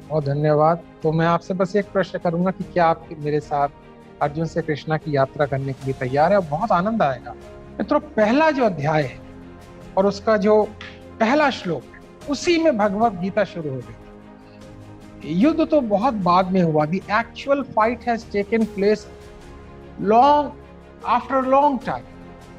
बहुत धन्यवाद। तो मैं आपसे बस एक प्रश्न करूंगा कि क्या आप मेरे साथ अर्जुन से कृष्णा की यात्रा करने के लिए तैयार है? और बहुत आनंद आएगा। मित्रों, पहला जो अध्याय है और उसका जो पहला श्लोक है, उसी में भगवत गीता शुरू हो गई। युद्ध तो बहुत बाद में हुआ। The actual fight has taken place long after long time,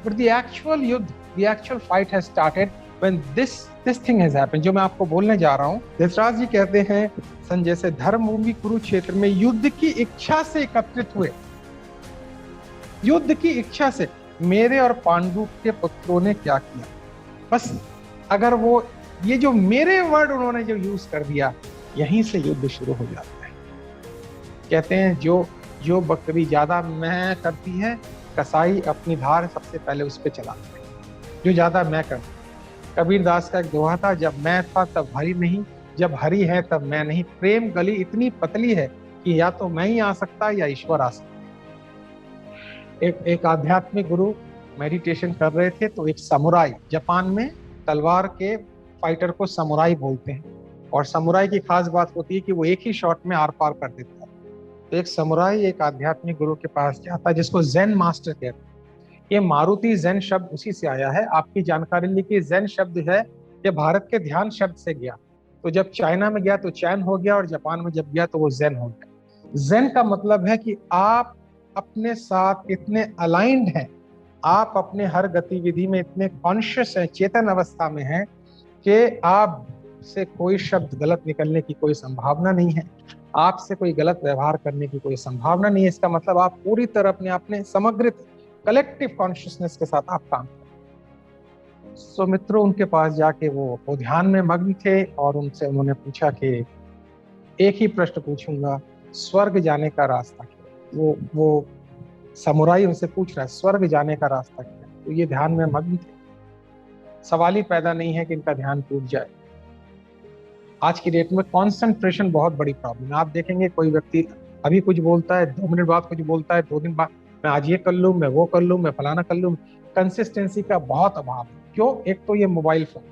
but the actual युद्ध, the actual fight has started when this thing has happened. जो मैं आपको बोलने जा रहा हूं, धृतराज जी कहते हैं संजय से, धर्मभूमि कुरुक्षेत्र में युद्ध की इच्छा से एकत्रित हुए। युद्ध की इच्छा से मेरे और पांडु के पुत्रों ने क्या किया। बस अगर वो ये जो मेरे वर्ड उन्होंने जो यूज कर दिया, यहीं से युद्ध शुरू हो जाता है। कहते हैं जो जो बकरी ज्यादा मैं करती है, कसाई अपनी धार सबसे पहले उस पर चलाता है। जो ज्यादा मैं करती। कबीर दास का एक दोहा था, जब मैं था तब हरि नहीं, जब हरि है तब मैं नहीं। प्रेम गली इतनी पतली है कि या तो मैं ही आ सकता या ईश्वर आ सकता। एक आध्यात्मिक गुरु मेडिटेशन कर रहे थे, तो एक समुराई, जापान में तलवार के फाइटर को समुराई बोलते हैं, और समुराई की खास बात होती है कि वो एक ही शॉट में आर पार कर देता है। तो एक समुराई एक आध्यात्मिक गुरु के पास जाता है, जिसको ज़ेन मास्टर कहते हैं। ये मारुति ज़ेन शब्द उसी से आया है। आपकी जानकारी लिए कि ज़ेन शब्द है, ये भारत के ध्यान शब्द से गया। तो जब चाइना में गया तो चैन हो गया, और जापान में जब गया तो वो ज़ेन हो गया। ज़ेन का मतलब है कि आप अपने साथ इतने अलाइंड हैं, आप अपने हर गतिविधि में इतने कॉन्शियस हैं, चेतन अवस्था में हैं कि आप से कोई शब्द गलत निकलने की कोई संभावना नहीं है, आपसे कोई गलत व्यवहार करने की कोई संभावना नहीं है। इसका मतलब आप पूरी तरह अपने समग्र कलेक्टिव कॉन्शियसनेस के साथ आप काम करें। सो मित्रों, उनके पास जाके वो ध्यान में मग्न थे, और उनसे उन्होंने पूछा कि एक ही प्रश्न पूछूंगा, स्वर्ग जाने का रास्ता क्या? वो समुराई उनसे पूछ रहा है, स्वर्ग जाने का रास्ता क्या? तो ये ध्यान में मग्न थे। सवाल ही पैदा नहीं है कि इनका ध्यान टूट जाए। आज की डेट में कॉन्सेंट्रेशन बहुत बड़ी प्रॉब्लम है। आप देखेंगे कोई व्यक्ति अभी कुछ बोलता है, 2 मिनट बाद कुछ बोलता है, 2 दिन बाद मैं आज ये कर लूँ, मैं वो कर लूँ, मैं फलाना कर लूँ। कंसिस्टेंसी का बहुत अभाव है। क्यों? एक तो ये मोबाइल फोन।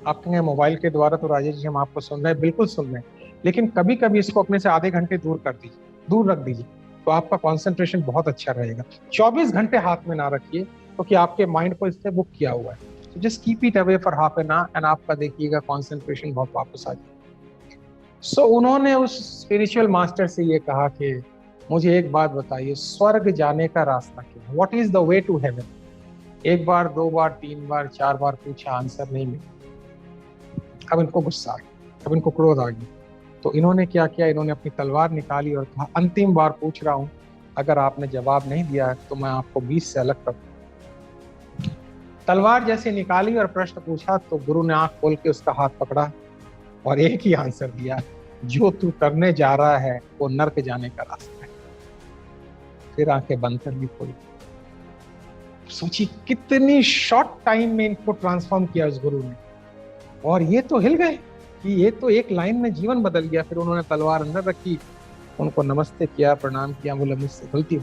आप कहेंगे मोबाइल के द्वारा तो राजेश जी हम आपको सुन रहे हैं, बिल्कुल सुन रहे हैं, लेकिन कभी कभी इसको अपने से आधे घंटे दूर कर दीजिए, दूर रख दीजिए, तो आपका कॉन्सेंट्रेशन बहुत अच्छा रहेगा। 24 घंटे हाथ में ना रखिए, क्योंकि आपके माइंड को इससे बुक किया हुआ है। तो just keep it away for half an hour, and आपका देखिएगा कॉन्सेंट्रेशन बहुत वापस आ जाएगा। उन्होंने उस स्पिरिचुअल मास्टर से ये कहा कि मुझे एक बात बताइए, स्वर्ग जाने का रास्ता क्या है? What is the way to heaven? एक बार, 2 बार, 3 बार, 4 बार पूछा, आंसर नहीं मिला। अब इनको गुस्सा आ गया, अब इनको क्रोध आ गया। तो इन्होंने क्या किया, इन्होंने अपनी तलवार निकाली और कहा, अंतिम बार पूछ रहा हूं, अगर आपने जवाब नहीं दिया तो मैं आपको 20 से अलग कर दूं। तलवार जैसे निकाली और प्रश्न पूछा, तो गुरु ने आंख खोल के उसका हाथ पकड़ा और एक ही आंसर दिया, जो तू करने जा रहा है वो नर्क जाने का रास्ता है। फिर आंखें बंद कर ली थोड़ी। सोची कितनी शॉर्ट टाइम में इनको ट्रांसफॉर्म किया उस गुरु ने, और ये तो हिल गए कि ये तो एक लाइन में जीवन बदल गया। फिर उन्होंने तलवार अंदर रखी, उनको नमस्ते किया, प्रणाम किया, बोले मुझसे गलती हो।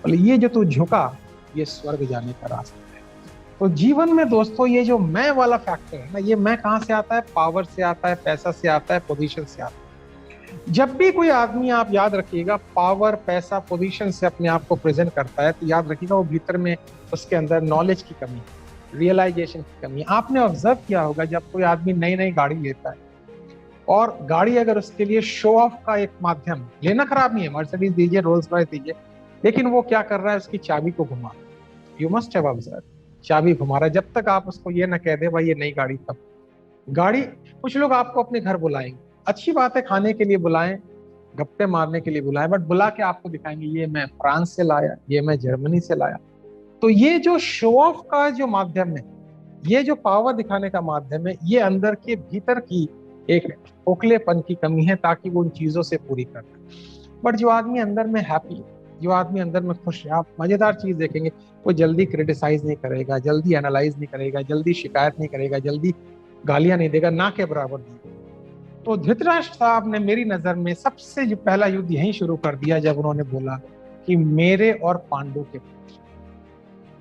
बोले ये जो तू झुका, ये स्वर्ग जाने का रास्ता है। तो जीवन में दोस्तों, ये जो मैं वाला फैक्टर है ना, ये मैं कहां से आता है? पावर से आता है, पैसा से आता है, पोजीशन से आता है। जब भी कोई आदमी, आप याद रखिएगा, पावर, पैसा, पोजीशन से अपने आप को प्रेजेंट करता है, तो याद रखिएगा वो भीतर में उसके अंदर नॉलेज की कमी है, रियलाइजेशन की कमी है। आपने ऑब्जर्व किया होगा, जब कोई आदमी नई नई गाड़ी लेता है, और गाड़ी अगर उसके लिए शो ऑफ का एक माध्यम, लेना खराब नहीं है, मर्सिडीज दीजिए, रोल्स रॉयस दीजिए, लेकिन वो क्या कर रहा है? उसकी चाबी को घुमा, यू मस्ट हैव ऑब्जर्व, चाबी घुमा रहा है। जब तक आप उसको ये ना कह दे भाई ये नई गाड़ी, तब गाड़ी। कुछ लोग आपको अपने घर बुलाएंगे, अच्छी बात है, खाने के लिए बुलाएं, गप्पे मारने के लिए बुलाएं, बट बुला के आपको दिखाएंगे ये मैं फ्रांस से लाया, ये मैं जर्मनी से लाया। तो ये जो शो ऑफ का जो माध्यम है, ये जो पावर दिखाने का माध्यम है, ये अंदर के भीतर की एक खोखलेपन की कमी है, ताकि वो उन चीजों से पूरी कर पाए। बट जो आदमी अंदर में हैप्पी है, जो आदमी अंदर में खुश है, आप मजेदार चीज देखेंगे, वो जल्दी क्रिटिसाइज नहीं करेगा, जल्दी एनालाइज नहीं करेगा, जल्दी शिकायत नहीं करेगा, जल्दी गालियां नहीं देगा, ना के बराबर देगा। तो धृतराष्ट्र साहब ने मेरी नजर में सबसे जो पहला युद्ध यहीं शुरू कर दिया, जब उन्होंने बोला कि मेरे और पांडु के।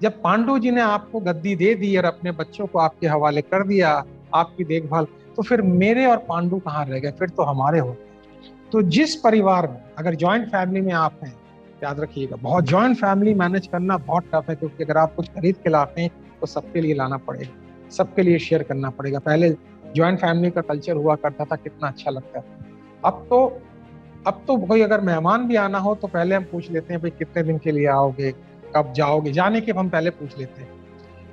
जब पांडु जी ने आपको गद्दी दे दी और अपने बच्चों को आपके हवाले कर दिया, आपकी देखभाल, तो फिर मेरे और पांडु कहाँ रह गए, फिर तो हमारे हो गए। तो जिस परिवार में, अगर ज्वाइंट फैमिली में आप हैं, याद रखिएगा, बहुत ज्वाइंट फैमिली मैनेज करना बहुत टफ है, क्योंकि अगर आप कुछ खरीद के लाते हैं तो सबके लिए लाना पड़ेगा, सबके लिए शेयर करना पड़ेगा। पहले ज्वाइंट फैमिली का कल्चर हुआ करता था, कितना अच्छा लगता है। अब तो अब तो कोई अगर मेहमान भी आना हो तो पहले हम पूछ लेते हैं भाई कितने दिन के लिए आओगे, कब जाओगे, जाने के हम पहले पूछ लेते हैं।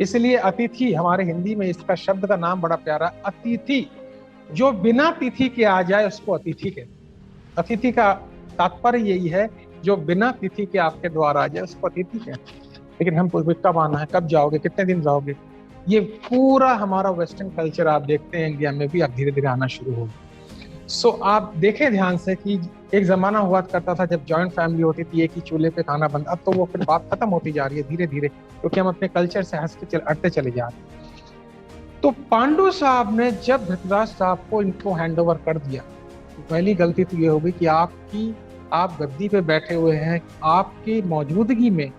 इसलिए अतिथि, हमारे हिंदी में इसका शब्द का नाम बड़ा प्यारा, अतिथि। जो बिना तिथि के आ जाए उसको अतिथि कहते हैं। अतिथि का तात्पर्य यही है, जो बिना तिथि के आपके द्वार आ जाए उसको अतिथि कहते हैं। लेकिन हम पूछते कब आना है, कब जाओगे, कितने दिन रहोगे, ये पूरा हमारा वेस्टर्न कल्चर आप देखते हैं इंडिया में भी अब धीरे धीरे आना शुरू हो गया। सो आप देखें ध्यान से कि एक जमाना हुआ करता था जब जॉइंट फैमिली होती थी, एक ही चूल्हे पे खाना बनता, अब तो वो फिर बात खत्म होती जा रही है धीरे धीरे, क्योंकि हम अपने कल्चर से हटते चले जा रहे हैं। तो पांडु साहब ने जब धृतराष्ट्र साहब को इनको हैंड ओवर कर दिया, तो पहली गलती तो ये होगी कि आप गद्दी पे बैठे हुए हैं, आपकी मौजूदगी में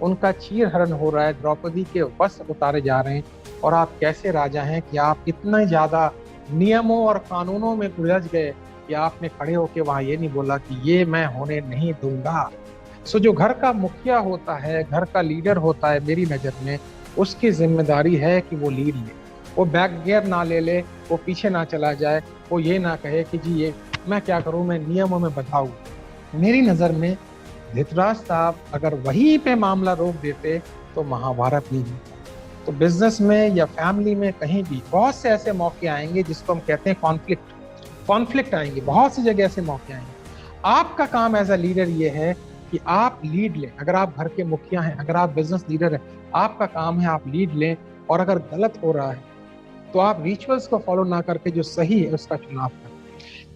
उनका चीर हरण हो रहा है, द्रौपदी के वस्त्र उतारे जा रहे हैं, और आप कैसे राजा हैं कि आप इतने ज्यादा नियमों और कानूनों में उलझ गए कि आपने खड़े होकर वहां ये नहीं बोला कि ये मैं होने नहीं दूंगा। सो जो घर का मुखिया होता है, घर का लीडर होता है, मेरी नजर में उसकी जिम्मेदारी है कि वो लीड ले, वो बैक गियर ना ले, वो पीछे ना चला जाए, वो ये ना कहे कि जी ये मैं क्या करूं, मैं नियमों में बंधा हूं। मेरी नजर में धृतराष्ट्र साहब अगर वहीं पे मामला रोक देते तो महाभारत नहीं होता। तो बिजनेस में या फैमिली में कहीं भी बहुत से ऐसे मौके आएंगे जिसको हम कहते हैं कॉन्फ्लिक्ट आएंगे, बहुत सी जगह ऐसे मौके आएंगे। आपका काम एज अ लीडर ये है कि आप लीड लें। अगर आप घर के मुखिया हैं, अगर आप बिजनेस लीडर हैं, आपका काम है आप लीड लें, और अगर गलत हो रहा है तो आप रिचुअल्स को फॉलो ना करके जो सही है उसका चुनाव करें।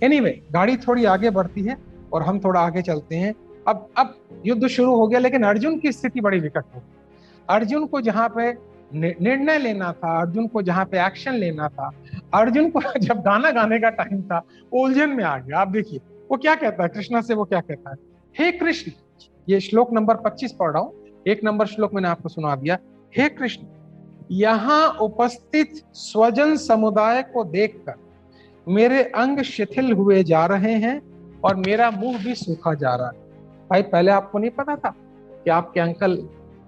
एनीवे, गाड़ी थोड़ी आगे बढ़ती है और हम थोड़ा आगे चलते हैं। अब युद्ध शुरू हो गया, लेकिन अर्जुन की स्थिति बड़ी विकट हो गई। अर्जुन को जहां पे निर्णय लेना था, अर्जुन को जहां पे एक्शन लेना था, अर्जुन को जब गाना गाने का टाइम था, वो उलझन में आ गया। आप देखिए वो क्या कहता है कृष्णा से, वो क्या कहता है, हे कृष्ण, ये श्लोक नंबर 25 पढ़ रहा हूं, एक नंबर श्लोक मैंने आपको सुना दिया। हे कृष्ण, यहाँ उपस्थित स्वजन समुदाय को देखकर मेरे अंग शिथिल हुए जा रहे हैं और मेरा मुंह भी सूखा जा रहा है। भाई पहले आपको नहीं पता था कि आपके अंकल,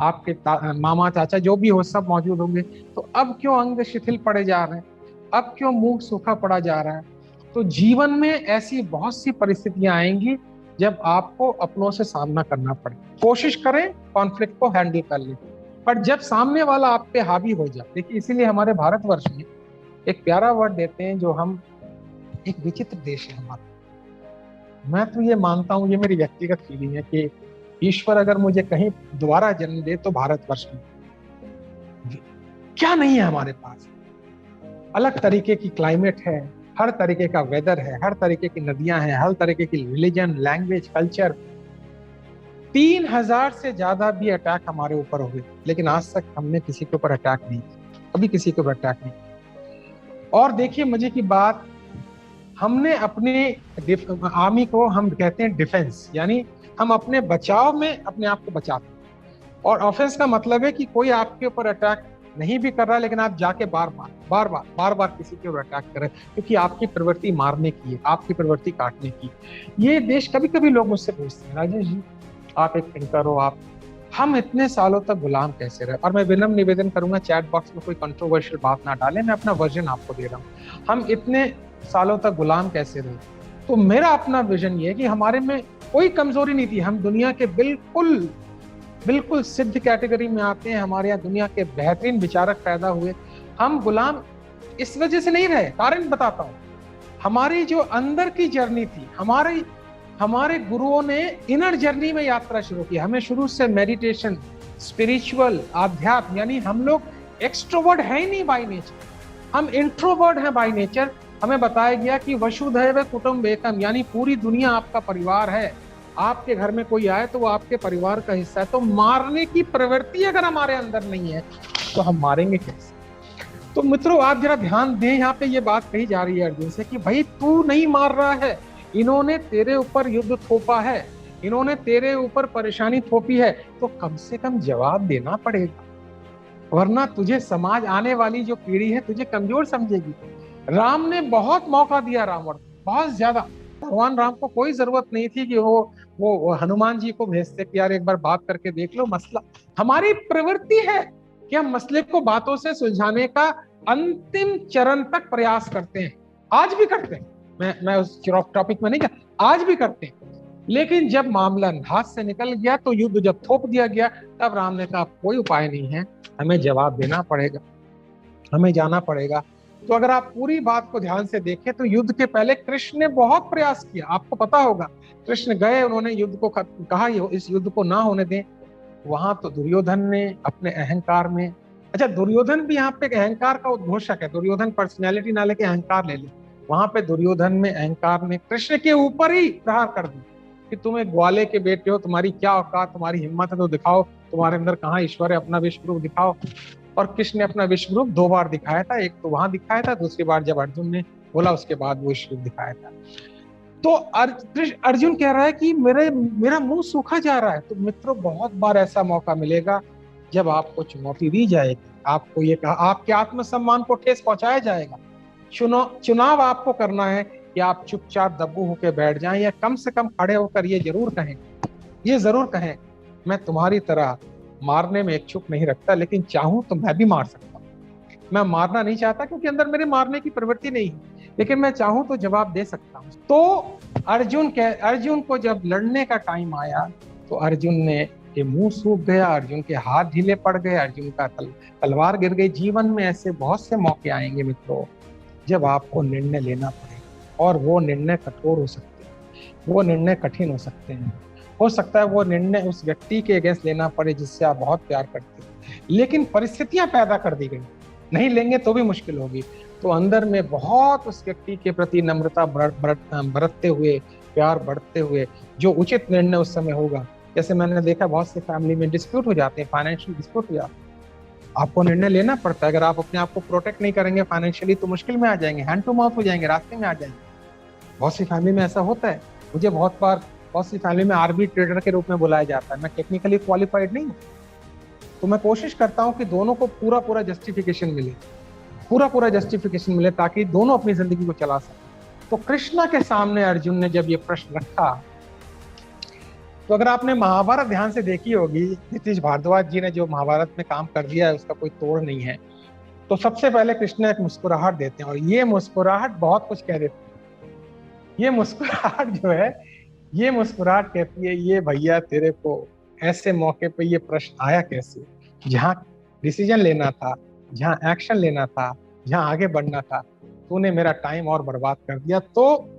आपके मामा चाचा जो भी हो सब मौजूद होंगे, तो अब क्यों अंग शिथिल पड़े जा रहे हैं, अब क्यों मुंह सूखा पड़ा जा रहा है? तो जीवन में ऐसी बहुत सी परिस्थितियां आएंगी जब आपको अपनों से सामना करना पड़े। कोशिश करें कॉन्फ्लिक्ट को हैंडल कर लें, पर जब सामने वाला आप पे हावी हो जाए, देखिए इसीलिए हमारे भारतवर्ष में एक प्यारा वर्ड देते हैं, जो हम एक विचित्र देश है हमारा। मैं तो ये मानता हूँ, ये मेरी व्यक्तिगत फीलिंग है कि ईश्वर अगर मुझे कहीं दोबारा जन्म दे तो भारतवर्ष में। क्या नहीं है हमारे पास, अलग तरीके की क्लाइमेट है, हर तरीके का वेदर है, हर तरीके की नदियां हैं, हर तरीके की रिलीजन, लैंग्वेज, कल्चर। 3000 से ज्यादा भी अटैक हमारे ऊपर हुए, लेकिन आज तक हमने किसी के ऊपर अटैक नहीं किया, कभी किसी के ऊपर अटैक नहीं किया। और देखिए मजे की बात, हमने अपने आर्मी को हम कहते हैं डिफेंस, यानी हम अपने बचाव में अपने आप को बचाते हैं। और ऑफेंस का मतलब है कि कोई आपके ऊपर अटैक नहीं भी कर रहा है, लेकिन आप जाके बार बार किसी के ऊपर अटैक करें, क्योंकि आपकी प्रवृत्ति मारने की है, आपकी प्रवृत्ति काटने की। ये देश, कभी कभी लोग मुझसे पूछते हैं, राजेश जी आप एक थिंकर हो, आप, हम इतने सालों तक गुलाम कैसे रहे? और मैं विनम्र निवेदन करूंगा चैट बॉक्स में कोई कंट्रोवर्शियल बात ना डालें, मैं अपना वर्जन आपको दे रहा हूँ। हम इतने सालों तक गुलाम कैसे रहे? तो मेरा अपना विजन ये है कि हमारे में कोई कमजोरी नहीं थी, हम दुनिया के बिल्कुल सिद्ध कैटेगरी में आते हैं, हमारे यहाँ दुनिया के बेहतरीन विचारक पैदा हुए। हम गुलाम इस वजह से नहीं रहे, कारण बताता हूँ। हमारी जो अंदर की जर्नी थी, हमारे गुरुओं ने इनर जर्नी में यात्रा शुरू की। हमें शुरू से मेडिटेशन, स्पिरिचुअल, आध्यात्म, यानी हम लोग एक्सट्रोवर्ट है ही नहीं बाय नेचर, हम इंट्रोवर्ट हैं बाय नेचर। हमें बताया गया कि वसुधैव कुटुम्बकम, यानी पूरी दुनिया आपका परिवार है। आपके घर में कोई आए तो वो आपके परिवार का हिस्सा है। तो मारने की प्रवृत्ति अगर हमारे अंदर नहीं है तो हम मारेंगे कैसे? तो मित्रों आप जरा ध्यान दें, यहाँ पे ये बात कही जा रही है अर्जुन से कि भाई तू नहीं मार रहा है, इन्होंने तेरे ऊपर युद्ध थोपा है, इन्होंने तेरे ऊपर परेशानी थोपी है, तो कम से कम जवाब देना पड़ेगा, वरना तुझे समाज, आने वाली जो पीढ़ी है तुझे कमजोर समझेगी। राम ने बहुत मौका दिया रावण को, बहुत ज्यादा। भगवान राम को कोई जरूरत नहीं थी कि वो हनुमान जी को भेजते कि यार एक बार बात करके देख लो मसला। हमारी प्रवृत्ति है कि हम मसले को बातों से सुलझाने का अंतिम चरण तक प्रयास करते हैं, आज भी करते हैं। मैं उस टॉपिक में नहीं जा, आज भी करते हैं। लेकिन जब मामला हाथ से निकल गया, तो युद्ध जब थोप दिया गया, तब राम ने कहा कोई उपाय नहीं है, हमें जवाब देना पड़ेगा, हमें जाना पड़ेगा। तो अगर आप पूरी बात को ध्यान से देखें तो युद्ध के पहले कृष्ण ने बहुत प्रयास किया, आपको पता होगा। कृष्ण गए, उन्होंने युद्ध को कहा इस युद्ध को ना होने दें। वहां तो दुर्योधन ने अपने अहंकार में, अच्छा दुर्योधन भी यहाँ पे एक अहंकार का उद्घोषक है, दुर्योधन पर्सनैलिटी ना लेके अहंकार ले ले। वहां पे दुर्योधन में अहंकार ने कृष्ण के ऊपर ही प्रहार कर दी कि तुम एक ग्वाले के बेटे हो, तुम्हारी क्या औकात, तुम्हारी हिम्मत है तो दिखाओ, तुम्हारे अंदर कहाँ ईश्वर है, अपना विश्व रूप दिखाओ। और कृष्ण ने अपना विश्व रूप 2 बार दिखाया था, एक तो वहां दिखाया था, दूसरी बार जब अर्जुन ने बोला उसके बाद वो विश्व रूप दिखाया था। तो अर्जुन कह रहा है कि मेरा मुंह सूखा जा रहा है। तो मित्रों, बहुत बार ऐसा मौका मिलेगा जब आपको चुनौती दी जाएगी, आपको ये कहा, आपके आत्मसम्मान को ठेस पहुंचाया जाएगा। चुनाव आपको करना है कि आप चुपचाप दब्बू होकर बैठ जाएं, या कम से कम खड़े होकर ये जरूर कहें मैं तुम्हारी तरह मारने में इच्छुक नहीं रखता, लेकिन चाहूं तो मैं भी मार सकता हूं। मैं मारना नहीं चाहता क्योंकि अंदर मेरे मारने की प्रवृत्ति नहीं है, लेकिन मैं चाहूं तो जवाब दे सकता हूं। तो अर्जुन को जब लड़ने का टाइम आया, तो अर्जुन ने के मुंह सूख गया, अर्जुन के हाथ ढीले पड़ गए, अर्जुन का तलवार गिर गई। जीवन में ऐसे बहुत से मौके आएंगे मित्रों, जब आपको निर्णय लेना पड़ेगा, और वो निर्णय कठोर हो सकते हैं, वो निर्णय कठिन हो सकते हैं। हो सकता है वो निर्णय उस व्यक्ति के अगेंस्ट लेना पड़े जिससे आप बहुत प्यार करते हैं, लेकिन परिस्थितियां पैदा कर दी गई, नहीं लेंगे तो भी मुश्किल होगी। तो अंदर में बहुत उस व्यक्ति के प्रति नम्रता बरतते हुए, प्यार बढ़ते हुए, जो उचित निर्णय उस समय होगा। जैसे मैंने देखा बहुत से फैमिली में डिस्प्यूट हो जाते हैं, फाइनेंशियल डिस्प्यूट हो जाते हैं, आपको निर्णय लेना पड़ता है। अगर आप अपने आप को प्रोटेक्ट नहीं करेंगे फाइनेंशियली तो मुश्किल में आ जाएंगे, हैंड टू माउथ हो जाएंगे, रास्ते में आ जाएंगे। बहुत सी फैमिली में ऐसा होता है। मुझे बहुत सी फैमिली में आर्बिट्रेटर के रूप में बुलाया जाता है। मैं टेक्निकली क्वालिफाइड नहीं हूँ, तो मैं कोशिश करता हूँ कि दोनों को पूरा जस्टिफिकेशन मिले, पूरा जस्टिफिकेशन मिले, ताकि दोनों अपनी जिंदगी को चला सकें। तो कृष्णा के सामने अर्जुन ने जब ये प्रश्न रखा, तो अगर आपने महाभारत ध्यान से देखी होगी, नीतीश भारद्वाज जी ने जो महाभारत में काम कर दिया है उसका कोई तोड़ नहीं है। तो सबसे पहले कृष्ण एक मुस्कुराहट देते हैं, और ये मुस्कुराहट बहुत कुछ कह देती है। ये मुस्कुराहट जो है, ये मुस्कुराहट कहती है, ये भैया तेरे को ऐसे मौके पे ये प्रश्न आया कैसे, जहाँ डिसीजन लेना था, जहाँ एक्शन लेना था, जहाँ आगे बढ़ना था, तूने मेरा टाइम और बर्बाद कर दिया। तो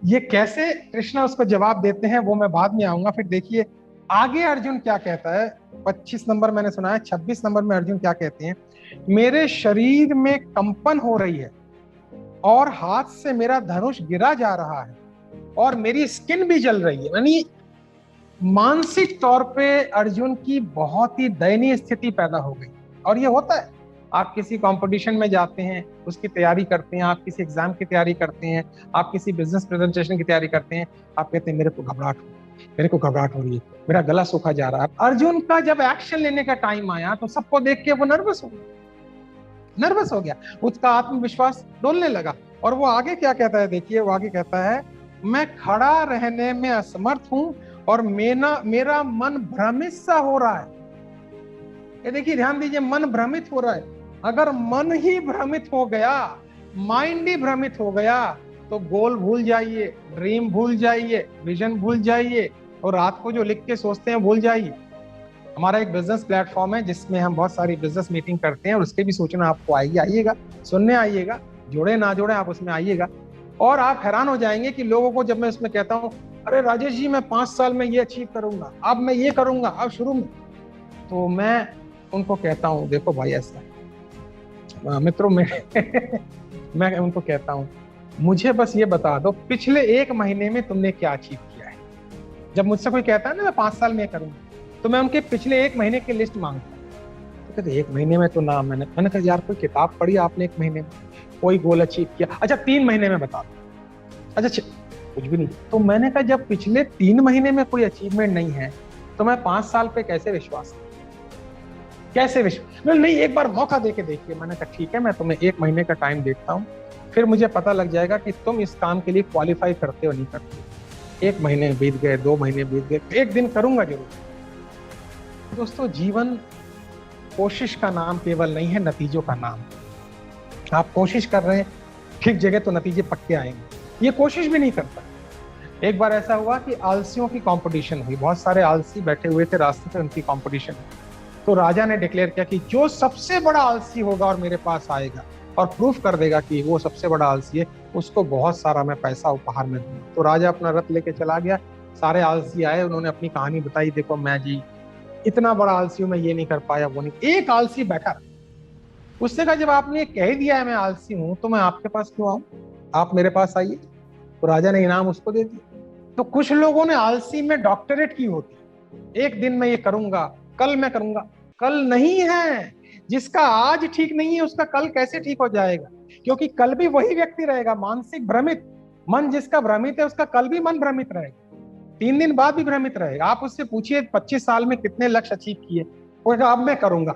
ये कैसे कृष्णा उसको जवाब देते हैं वो मैं बाद में आऊंगा। फिर देखिए आगे अर्जुन क्या कहता है। 25 नंबर मैंने सुना है, 26 नंबर में अर्जुन क्या कहते हैं, मेरे शरीर में कंपन हो रही है और हाथ से मेरा धनुष गिरा जा रहा है और मेरी स्किन भी जल रही है। यानी मानसिक तौर पे अर्जुन की बहुत ही दयनीय स्थिति पैदा हो गई। और ये होता है, आप किसी कंपटीशन में जाते हैं, उसकी तैयारी करते हैं, आप किसी एग्जाम की तैयारी करते हैं, आप किसी बिजनेस प्रेजेंटेशन की तैयारी करते हैं, आप कहते हैं मेरे को घबराहट हो रही है, मेरा गला सूखा जा रहा है। अर्जुन का जब एक्शन लेने का टाइम आया तो सबको देख के वो नर्वस हो गया, उसका आत्मविश्वास डोलने लगा। और वो आगे क्या कहता है, देखिए वो आगे कहता है, मैं खड़ा रहने में असमर्थ हूं और मेरा मन भ्रमित सा हो रहा है। ये देखिए, ध्यान दीजिए, मन भ्रमित हो रहा है। अगर मन ही भ्रमित हो गया, माइंड ही भ्रमित हो गया, तो गोल भूल जाइए, ड्रीम भूल जाइए, विजन भूल जाइए, और रात को जो लिख के सोचते हैं भूल जाइए। हमारा एक बिजनेस प्लेटफॉर्म है जिसमें हम बहुत सारी बिजनेस मीटिंग करते हैं, और उसके भी सूचना आपको आएगी, आइएगा, सुनने आइएगा, जोड़े ना जोड़े आप उसमें आइएगा। और आप हैरान हो जाएंगे कि लोगों को जब मैं उसमें कहता हूँ, अरे राजेश जी मैं 5 साल में ये अचीव करूंगा, अब मैं ये करूंगा, अब शुरू में, तो मैं उनको कहता हूँ, देखो भाई ऐसा मित्रों में मैं उनको कहता हूँ, मुझे बस ये बता दो पिछले 1 महीने में तुमने क्या अचीव किया है। जब मुझसे कोई कहता है ना मैं 5 साल में करूंगा, तो मैं उनके पिछले 1 महीने की लिस्ट मांगता हूँ। तो कहते 1 महीने में तो ना, मैंने कहा यार कोई किताब पढ़ी आपने 1 महीने में, कोई गोल अचीव किया? अच्छा 3 महीने में बता दो। अच्छा कुछ भी नहीं। तो मैंने कहा जब पिछले 3 महीने में कोई अचीवमेंट नहीं है, तो मैं 5 साल पे कैसे विश्वास, नहीं एक बार मौका देके देखिए। मैंने कहा ठीक है, मैं तुम्हें 1 महीने का टाइम देता हूँ, फिर मुझे पता लग जाएगा कि तुम इस काम के लिए क्वालिफाई करते हो नहीं करते। 1 महीने बीत गए, 2 महीने बीत गए, एक दिन करूंगा जरूर। दोस्तों, जीवन कोशिश का नाम केवल नहीं है, नतीजों का नाम। आप कोशिश कर रहे हैं ठीक जगह तो नतीजे पक्के आएंगे। ये कोशिश भी नहीं करता। एक बार ऐसा हुआ कि आलसियों की कंपटीशन हुई, बहुत सारे आलसी बैठे हुए थे रास्ते पे, उनकी कंपटीशन। तो राजा ने डिक्लेयर किया कि जो सबसे बड़ा आलसी होगा और मेरे पास आएगा और प्रूफ कर देगा कि वो सबसे बड़ा आलसी है, उसको बहुत सारा मैं पैसा उपहार में दूंगा। तो राजा अपना रथ लेके चला गया। सारे आलसी आए, उन्होंने अपनी कहानी बताई, देखो मैं जी इतना बड़ा आलसी हूं, मैं ये नहीं कर पाया, वो नहीं। एक आलसी बैठा, उससे कहा जब आपने कह ही दिया है मैं आलसी हूं, तो मैं आपके पास क्यों आऊं, आप मेरे पास आइए। तो राजा ने इनाम उसको दे दिया। तो कुछ लोगों ने आलसी में डॉक्टरेट की होती, एक दिन में ये करूंगा, कल मैं करूंगा। कल नहीं है, जिसका आज ठीक नहीं है उसका कल कैसे ठीक हो जाएगा? क्योंकि कल भी वही व्यक्ति रहेगा मानसिक भ्रमित। मन जिसका भ्रमित है उसका कल भी मन भ्रमित रहेगा, 3 दिन बाद भी भ्रमित रहेगा। आप उससे पूछिए 25 साल में कितने लक्ष्य अचीव किए, वो कहेगा अब मैं करूंगा।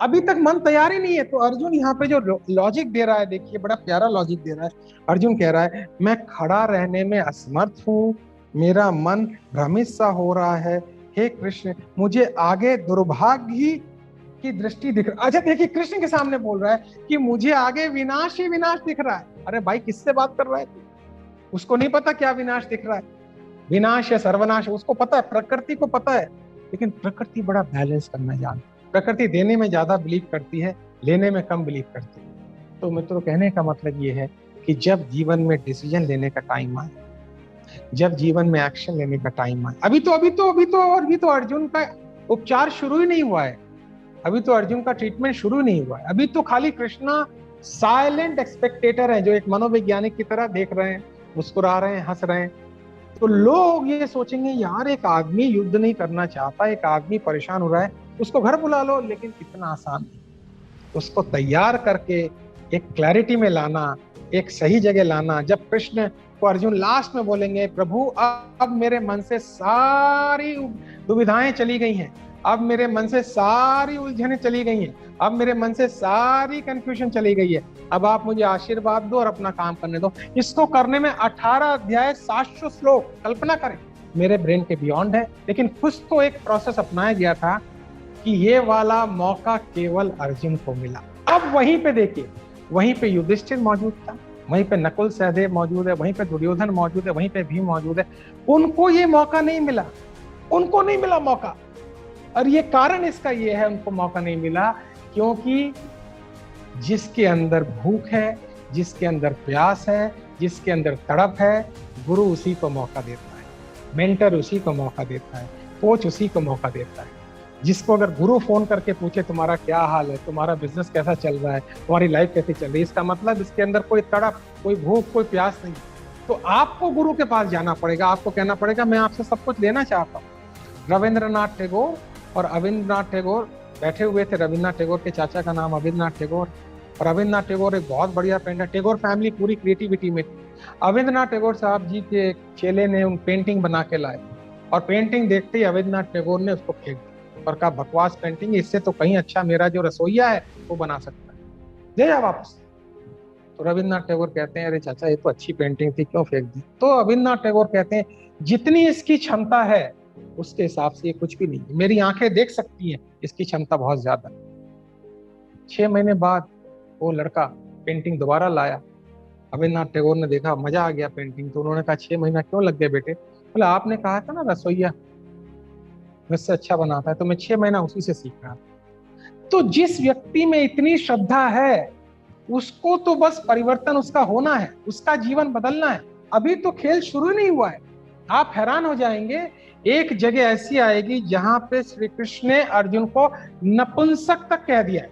अभी तक मन तैयार ही नहीं है। तो अर्जुन यहाँ पे जो लॉजिक दे रहा है, देखिए बड़ा प्यारा लॉजिक दे रहा है। अर्जुन कह रहा है मैं खड़ा रहने में असमर्थ हूँ, मेरा मन भ्रमित सा हो रहा है, हे कृष्ण मुझे आगे दुर्भाग्य की दृष्टि दिख रहा है। अच्छा देखिए, कृष्ण के सामने बोल रहा है कि मुझे आगे विनाश ही विनाश दिख रहा है। अरे भाई, किससे बात कर रहा है तू? उसको नहीं पता क्या विनाश दिख रहा है, विनाश या सर्वनाश उसको पता है, प्रकृति को पता है। लेकिन प्रकृति बड़ा बैलेंस करना जानती है। प्रकृति देने में ज्यादा बिलीव करती है, लेने में कम बिलीव करती है। तो मित्रों, कहने का मतलब ये है कि जब जीवन में डिसीजन लेने का टाइम आए, जब जीवन में एक्शन लेने का टाइम आए, अभी तो अर्जुन का उपचार शुरू ही नहीं हुआ है, अभी तो अर्जुन का ट्रीटमेंट शुरू नहीं हुआ है। अभी तो खाली कृष्णा साइलेंट एक्सपेक्टेटर है, जो एक मनोवैज्ञानिक की तरह देख रहे हैं, मुस्कुरा रहे हैं, हंस रहे हैं। तो लोग ये सोचेंगे यार एक आदमी युद्ध नहीं करना चाहता, एक आदमी परेशान हो रहा है, उसको घर बुला लो। लेकिन इतना आसान नहीं, उसको तैयार करके एक क्लैरिटी में लाना, एक सही जगह लाना। जब कृष्ण को अर्जुन लास्ट में बोलेंगे प्रभु अब मेरे मन से सारी दुविधाएं चली गई हैं, अब मेरे मन से सारी उलझनें चली गई हैं, अब मेरे मन से सारी कंफ्यूजन चली गई है, अब आप मुझे आशीर्वाद दो और अपना काम करने दो। इसको करने में 18 अध्याय 700 श्लोक, कल्पना करें, मेरे ब्रेन के बियॉन्ड है। लेकिन कुछ तो एक प्रोसेस अपनाया गया था कि ये वाला मौका केवल अर्जुन को मिला। अब वहीं पे देखिए, वहीं पे युधिष्ठिर मौजूद था, वहीं पे नकुल सहदेव मौजूद है, वहीं पे दुर्योधन मौजूद है, वहीं पे भीम मौजूद है। उनको ये मौका नहीं मिला, उनको नहीं मिला मौका। और ये कारण इसका ये है उनको मौका नहीं मिला क्योंकि जिसके अंदर भूख है, जिसके अंदर प्यास है, जिसके अंदर तड़प है, गुरु उसी को मौका देता है, मेंटर उसी को मौका देता है, कोच उसी को मौका देता है। जिसको अगर गुरु फोन करके पूछे तुम्हारा क्या हाल है, तुम्हारा बिजनेस कैसा चल रहा है, तुम्हारी लाइफ कैसी चल रही है, इसका मतलब इसके अंदर कोई तड़प, कोई भूख, कोई प्यास नहीं। तो आपको गुरु के पास जाना पड़ेगा, आपको कहना पड़ेगा मैं आपसे सब कुछ लेना चाहता हूँ। रविंद्रनाथ टैगोर और अविंद्रनाथ टैगोर बैठे हुए थे। रविंद्रनाथ टैगोर के चाचा का नाम अविंद्रनाथ टैगोर, और अविंद्रनाथ टैगोर एक बहुत बढ़िया पेंटर, टैगोर फैमिली पूरी क्रिएटिविटी में थी। अविंद्रनाथ टैगोर साहब जी के चेले ने उन पेंटिंग बना के लाए, और पेंटिंग देखते ही अविंद्रनाथ टैगोर ने उसको फेंक दिया और कहा बकवास पेंटिंग, इससे तो कहीं अच्छा मेरा जो रसोईया है वो बना सकता है, दे जा वापस। तो रविंद्रनाथ टैगोर कहते हैं अरे चाचा ये तो अच्छी पेंटिंग थी, क्यों फेंक दी? तो अविंद्रनाथ टैगोर कहते हैं जितनी इसकी क्षमता है उसके हिसाब से ये कुछ भी नहीं है, मेरी आंखें देख सकती हैं, इसकी क्षमता बहुत ज्यादा है। 6 महीने बाद वो लड़का पेंटिंग दोबारा लाया। अविंद्रनाथ टैगोर ने देखा, मजा आ गया पेंटिंग। तो उन्होंने कहा 6 महीना क्यों लग गए बेटे? बोले आपने कहा था ना रसोईया मुझसे अच्छा बनाता है, तो मैं 6 महीना उसी से सीख रहा। तो जिस व्यक्ति में इतनी श्रद्धा है उसको तो बस परिवर्तन उसका होना है, उसका जीवन बदलना है। अभी तो खेल शुरू नहीं हुआ है। आप हैरान हो जाएंगे, एक जगह ऐसी आएगी जहां पे श्री कृष्ण ने अर्जुन को नपुंसक तक कह दिया है,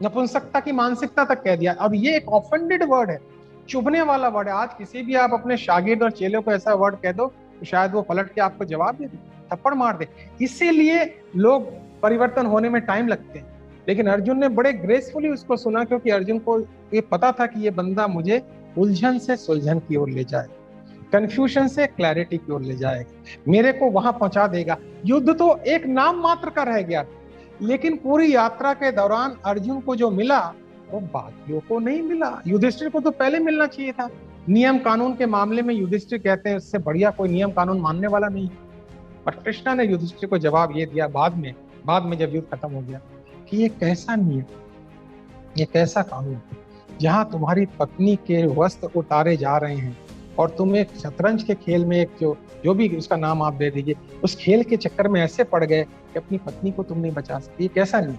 नपुंसकता की मानसिकता तक कह दिया। अब ये एक ऑफेंडेड वर्ड है, चुभने वाला वर्ड है। आज किसी भी आप अपने शागिर्द और चेले को ऐसा वर्ड कह दो तो शायद वो पलट के आपको जवाब दे दे, थप्पड़ मार दे। इसीलिए लोग परिवर्तन होने में टाइम लगते हैं। लेकिन अर्जुन ने बड़े ग्रेसफुली उसको सुना, क्योंकि अर्जुन को ये पता था कि ये बंदा मुझे उलझन से सुलझन की ओर ले जाए, कंफ्यूजन से क्लैरिटी की ओर ले जाएगा, मेरे को वहां पहुंचा देगा। युद्ध तो एक नाम मात्र का रह गया, लेकिन पूरी यात्रा के दौरान अर्जुन को जो मिला तो बाकियों को नहीं मिला। युधिष्ठिर को तो पहले मिलना चाहिए था। नियम कानून के मामले में युधिष्ठिर कहते हैं उससे बढ़िया कोई नियम कानून मानने वाला नहीं। पर कृष्णा ने युधिष्ठिर को जवाब ये दिया बाद में जब युद्ध खत्म हो गया कि ये कैसा नियम, ये कैसा कानून जहां तुम्हारी पत्नी के वस्त्र उतारे जा रहे हैं और तुम एक शतरंज के खेल में एक जो भी उसका नाम आप दे दीजिए, उस खेल के चक्कर में ऐसे पड़ गए कि अपनी पत्नी को तुम नहीं बचा सकती। ये कैसा नहीं।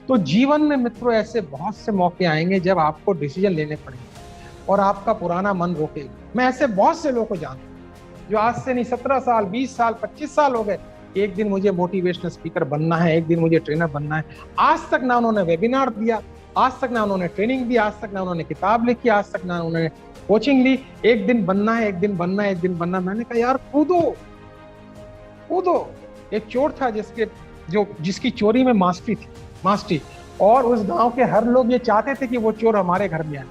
तो जीवन में मित्रों ऐसे बहुत से मौके आएंगे जब आपको डिसीजन लेने पड़ेंगे और आपका पुराना मन रोकेगा। मैं ऐसे बहुत से लोगों को जानता हूं जो आज से नहीं 17 साल 20 साल 25 साल हो गए, एक दिन मुझे मोटिवेशनल स्पीकर बनना है, एक दिन मुझे ट्रेनर बनना है। आज तक ना उन्होंने वेबिनार दिया, आज तक ना उन्होंने ट्रेनिंग दी, आज तक ना उन्होंने किताब लिखी, आज तक ना उन्होंने कोचिंग ली। एक दिन बनना है, एक दिन बनना है, एक दिन बनना। मैंने कहा यार कूदो कूदो। एक चोर था जिसकी चोरी में मास्टरी, और उस गांव के हर लोग ये चाहते थे कि वो चोर हमारे घर में आए,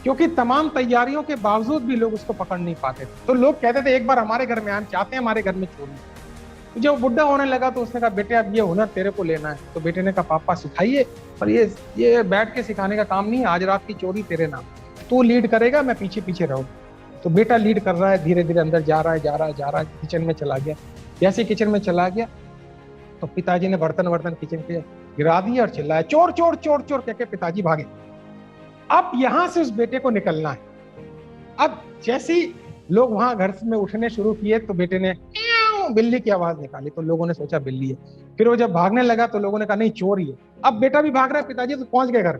क्योंकि तमाम तैयारियों के बावजूद भी लोग उसको पकड़ नहीं पाते थे। तो लोग कहते थे एक बार हमारे घर में आए, चाहते हैं हमारे घर में चोरी। तो जब बुढ़ा होने लगा तो उसने कहा बेटे अब ये हुनर तेरे को लेना है। तो बेटे ने कहा पापा सिखाइए, पर ये बैठ के सिखाने का काम नहीं है, आज रात की चोरी तेरे नाम, तू लीड करेगा, मैं पीछे पीछे रहूँ। तो बेटा लीड कर रहा है, धीरे धीरे अंदर जा रहा है, किचन में चला गया। जैसे किचन में चला गया तो पिताजी ने बर्तन किचन के गिरा दिए और चिल्लाया चोर चोर चोर चोर कहके पिताजी भागे। अब यहां से उस बेटे को निकलना है। अब जैसे ही लोग वहां घर में उठने शुरू किए तो बेटे ने बिल्ली की आवाज निकाली, तो लोगों ने सोचा बिल्ली है। फिर वो जब भागने लगा तो लोगों ने कहा नहीं चोर ही है। अब बेटा भी भाग रहा है, पिताजी तो पहुंच गए घर।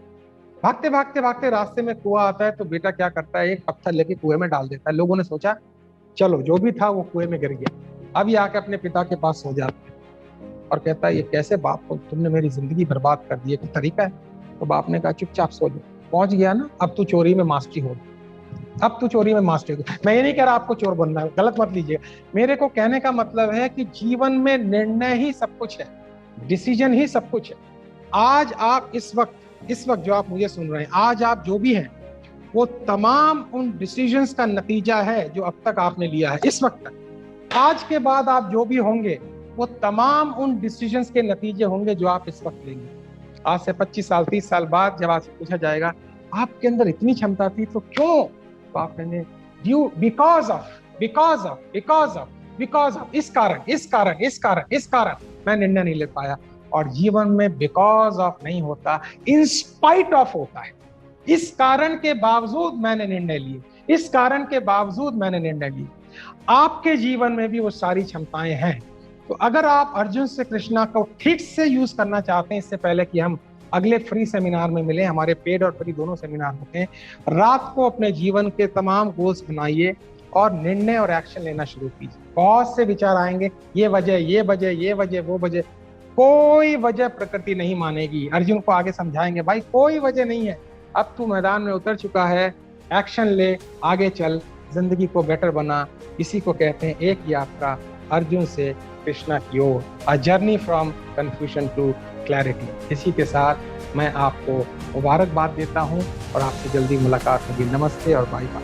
भागते भागते भागते रास्ते में कुआं आता है, तो बेटा क्या करता है, एक पत्थर लेके कुएं में डाल देता है। लोगों ने सोचा चलो जो भी था वो कुएं में गिर गया। अब ये आके अपने पिता के पास सो जाता है और कहता है ये कैसे बाप को तुमने मेरी जिंदगी बर्बाद कर दी, एक तरीका है। तो बाप ने कहा चुपचाप सो जाओ, पहुंच गया ना, अब तू चोरी में मास्टरी हो, अब तू चोरी में मास्टरी हो। मैं ये नहीं कह रहा आपको चोर बनना है, गलत मत लीजिएगा। मेरे को कहने का मतलब है कि जीवन में निर्णय ही सब कुछ है, डिसीजन ही सब कुछ है। आज आप इस वक्त जो आप मुझे सुन रहे हैं, आज आप जो भी हैं वो तमाम उन डिसीजंस का नतीजा है जो अब तक आपने लिया है इस वक्त तक। आज के बाद आप जो भी होंगे वो तमाम उन डिसीजंस के नतीजे होंगे जो आप इस वक्त लेंगे। आज से 25 साल 30 साल बाद जब आपसे पूछा जाएगा आपके अंदर इतनी क्षमता थी तो क्यों, तो आप कहेंगे ड्यू बिकॉज ऑफ इस कारण मैं निर्णय नहीं ले पाया। और जीवन में बिकॉज ऑफ नहीं होता, इन स्पाइट ऑफ होता है। इस कारण के बावजूद मैंने निर्णय लिए, इस कारण के बावजूद मैंने निर्णय लिए। आपके जीवन में भी वो सारी क्षमताएं हैं। तो अगर आप अर्जुन से कृष्णा को ठीक से यूज करना चाहते हैं, इससे पहले कि हम अगले फ्री सेमिनार में मिले, हमारे पेड और फ्री दोनों सेमिनार होते हैं, रात को अपने जीवन के तमाम गोल्स बनाइए और निर्णय और एक्शन लेना शुरू कीजिए। बहुत से विचार आएंगे, ये वजह वो वजह, कोई वजह प्रकृति नहीं मानेगी। अर्जुन को आगे समझाएंगे भाई कोई वजह नहीं है, अब तू मैदान में उतर चुका है, एक्शन ले, आगे चल, जिंदगी को बेटर बना। इसी को कहते हैं एक यात्रा अर्जुन से कृष्णा की ओर, a journey from confusion to clarity. इसी के साथ मैं आपको मुबारकबाद देता हूं और आपसे जल्दी मुलाकात होगी। नमस्ते और बाय बाय।